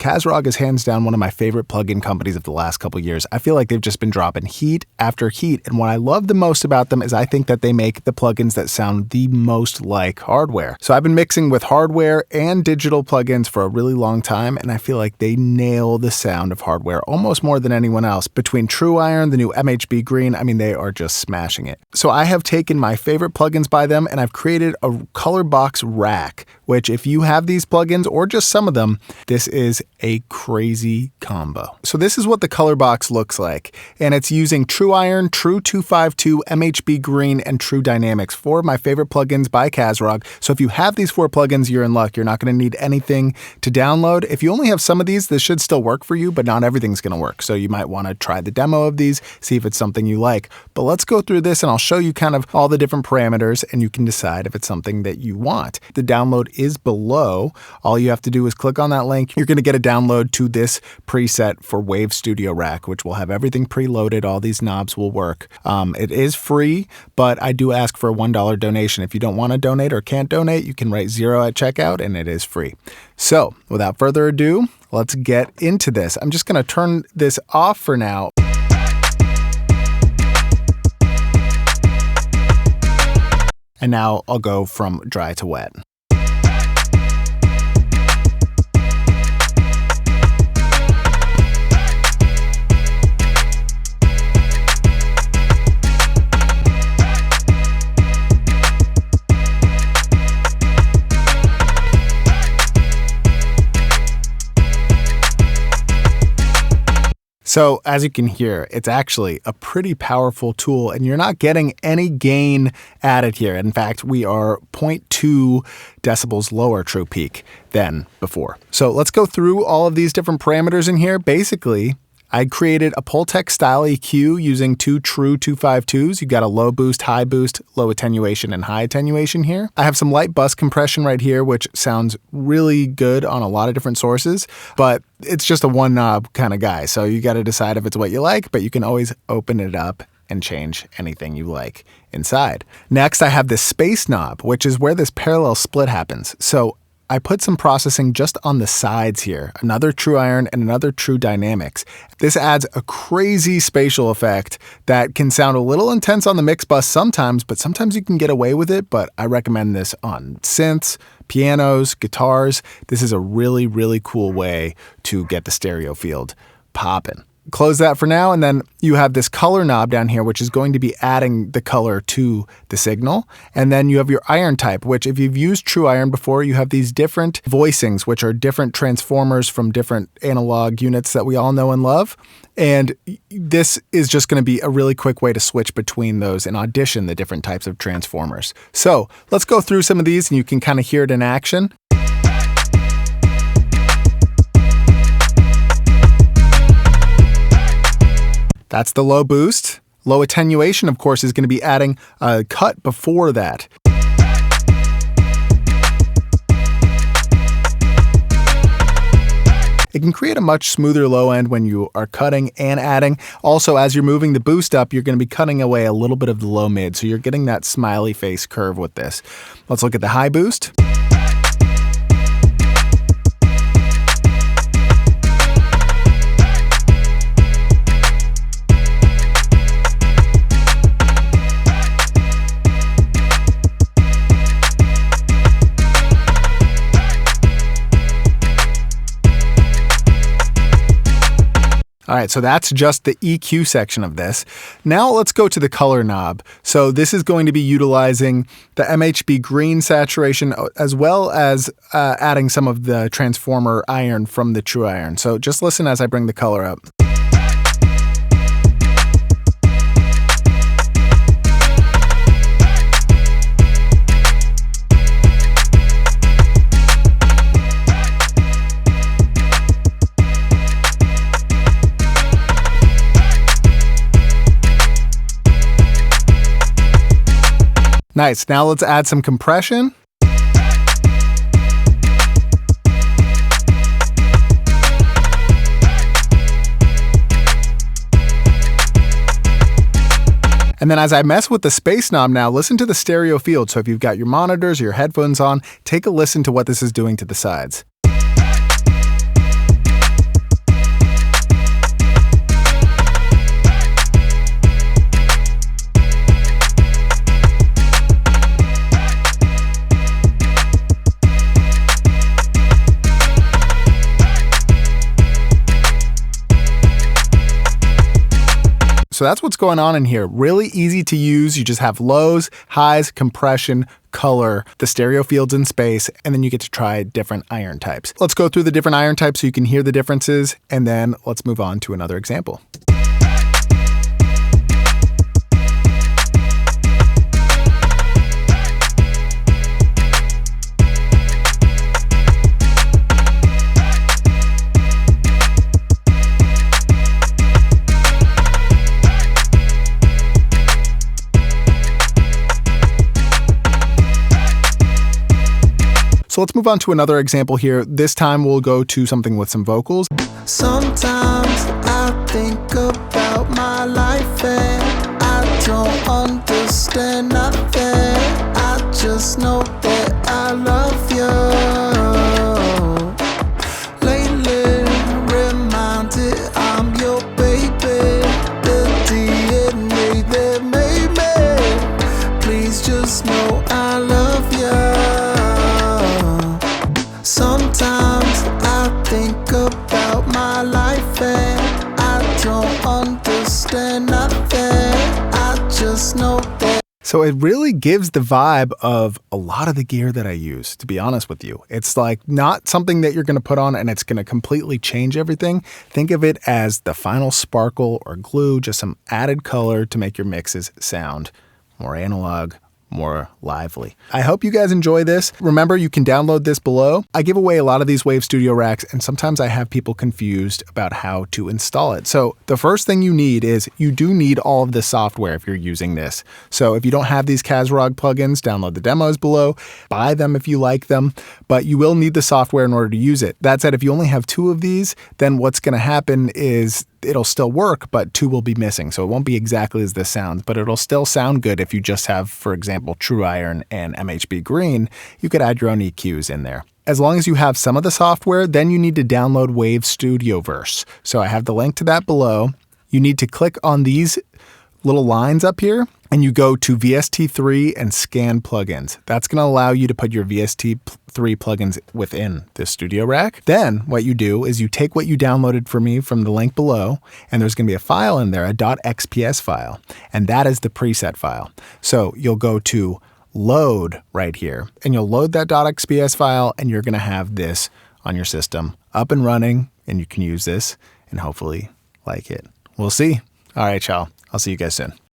Kazrog is hands down one of my favorite plugin companies of the last couple years. I feel like they've just been dropping heat after heat, and what I love the most about them is I think that they make the plugins that sound the most like hardware. So I've been mixing with hardware and digital plugins for a really long time, and I feel like they nail the sound of hardware almost more than anyone else. Between True Iron, the new MHB Green, I mean, they are just smashing it. So I have taken my favorite plugins by them, and I've created a color box rack, which if you have these plugins or just some of them, this is a crazy combo. So this is what the color box looks like, and it's using True Iron, True 252, MHB Green, and True Dynamics, 4 of my favorite plugins by Kazrog. So if you have these 4 plugins, you're in luck. You're not going to need anything to download. If you only have some of these, this should still work for you, but not everything's going to work. So you might want to try the demo of these, see if it's something you like. But let's go through this and I'll show you kind of all the different parameters and you can decide if it's something that you want. The download is below. All you have to do is click on that link. You're going to get a download to this preset for Wave Studio Rack, which will have everything preloaded. All these knobs will work. It is free, but I do ask for a $1 donation. If you don't want to donate or can't donate, you can write 0 at checkout and it is free. So without further ado, let's get into this. I'm just going to turn this off for now. And now I'll go from dry to wet. So as you can hear, it's actually a pretty powerful tool and you're not getting any gain added here. In fact, we are 0.2 decibels lower true peak than before. So let's go through all of these different parameters in here. Basically, I created a Pultec style EQ using 2 True 252s. You got a low boost, high boost, low attenuation, and high attenuation here. I have some light bus compression right here, which sounds really good on a lot of different sources, but it's just a one knob kind of guy. So you got to decide if it's what you like, but you can always open it up and change anything you like inside. Next, I have this space knob, which is where this parallel split happens. So I put some processing just on the sides here, another True Iron and another True Dynamics. This adds a crazy spatial effect that can sound a little intense on the Mixbus sometimes, but sometimes you can get away with it. But I recommend this on synths, pianos, guitars. This is a really, really cool way to get the stereo field popping. Close that for now, and then you have this color knob down here, which is going to be adding the color to the signal. And then you have your iron type, which if you've used True Iron before, you have these different voicings, which are different transformers from different analog units that we all know and love. And this is just going to be a really quick way to switch between those and audition the different types of transformers. So let's go through some of these and you can kind of hear it in action. That's the low boost. Low attenuation, of course, is going to be adding a cut before that. It can create a much smoother low end when you are cutting and adding. Also, as you're moving the boost up, you're going to be cutting away a little bit of the low mid, so you're getting that smiley face curve with this. Let's look at the high boost. All right, so that's just the EQ section of this. Now let's go to the color knob. So this is going to be utilizing the MHB green saturation as well as adding some of the transformer iron from the True Iron. So just listen as I bring the color up. Nice. Now let's add some compression. And then as I mess with the space knob now, listen to the stereo field. So if you've got your monitors or your headphones on, take a listen to what this is doing to the sides. So that's what's going on in here. Really easy to use. You just have lows, highs, compression, color, the stereo fields in space, and then you get to try different iron types. Let's go through the different iron types so you can hear the differences, and then let's move on to another example. So let's move on to another example here. This time we'll go to something with some vocals. Sometimes I think about my life and I don't understand nothing. I just know that I love you. Lately, reminded I'm your baby. The DNA that made me. Please just know I love you. Sometimes I think about my life and I don't understand nothing. I just know that. So it really gives the vibe of a lot of the gear that I use, to be honest with you. It's like not something that you're going to put on and it's going to completely change everything. Think of it as the final sparkle or glue, just some added color to make your mixes sound more analog, more lively. I hope you guys enjoy this. Remember, you can download this below. I give away a lot of these Wave Studio racks, and sometimes I have people confused about how to install it. So the first thing you need is you do need all of the software if you're using this. So if you don't have these Kazrog plugins, download the demos below, buy them if you like them, but you will need the software in order to use it. That said, if you only have 2 of these, then what's going to happen is it'll still work, but 2 will be missing. So it won't be exactly as this sounds, but it'll still sound good if you just have, for example, True Iron and MHB Green. You could add your own EQs in there. As long as you have some of the software, then you need to download Wave StudioVerse. So I have the link to that below. You need to click on these little lines up here, and you go to VST3 and scan plugins. That's going to allow you to put your VST3 plugins within the Studio Rack. Then what you do is you take what you downloaded for me from the link below, and there's going to be a file in there, a .xps file, and that is the preset file. So you'll go to load right here, and you'll load that .xps file, and you're going to have this on your system up and running, and you can use this and hopefully like it. We'll see. All right, y'all. I'll see you guys soon.